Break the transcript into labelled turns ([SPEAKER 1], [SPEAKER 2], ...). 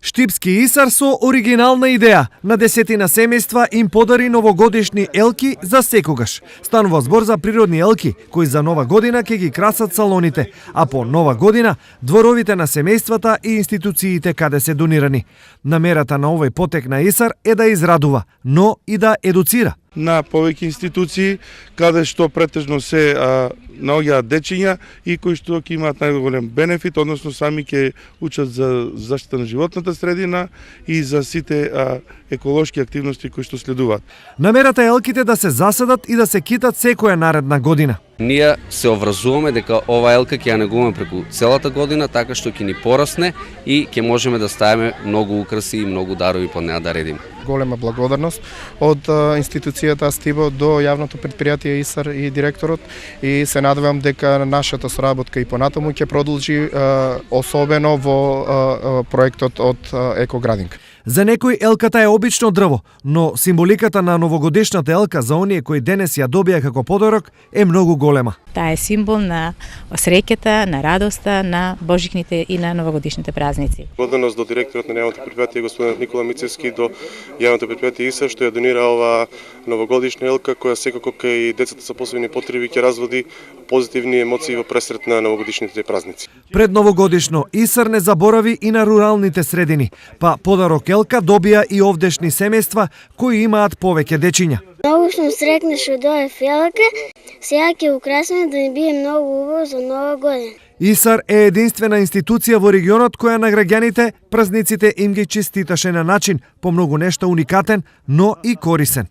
[SPEAKER 1] Штипски Исар со оригинална идеја на десетина семејства им подари новогодишни елки за секогаш. Станува збор за природни елки кои за нова година ќе ги красат салоните, а по нова година дворовите на семејствата и институциите каде се донирани. Намерата на овој потек на Исар е да израдува, но и да едуцира
[SPEAKER 2] на повеќе институции каде што претежно се наоѓаат дечиња и кои што ќе имаат најголем бенефит, односно сами ќе учат за заштита на животната средина и за сите еколошки активности кои што следуваат.
[SPEAKER 1] Намерата е елките да се засадат и да се китат секоја наредна година.
[SPEAKER 3] Ние се обврзуваме дека ова елка ќе ја негуваме преку целата година, така што ќе ни порасне и ќе можеме да ставиме многу украси и многу дарови под неа да редиме.
[SPEAKER 4] Голема благодарност од институцијата Астибо до јавното предпријатие Исар и директорот, и се надевам дека нашата соработка и понатаму ќе продолжи, особено во проектот од Екоградинг.
[SPEAKER 1] За некој елката е обично дрво, но символиката на новогодишната елка за оние кои денес ја добија како подарок е многу голема.
[SPEAKER 5] Таа е символ на среќата, на радоста, на божикните и на новогодишните празници.
[SPEAKER 6] Благодарност до директорот на јавното предпријатие господин Никола Мицевски, до јавното предпријатие ИСА што ја донира ова новогодишна елка која секако кај децата со посебни потреби ќе разводи позитивни емоции во пресрет на новогодишните празници.
[SPEAKER 1] Пред новогодишно Исар не заборави и на руралните средини, па подарок елка добија и овдешни семејства кои имаат повеќе дечиња.
[SPEAKER 7] Многу сум среќна што дојдов елка, сега ќе украсиме да ни биде многу убаво за нова година.
[SPEAKER 1] Исар е единствена институција во регионот која на граѓаните празниците им ги честиташе на начин по многу нешта уникатен, но и корисен.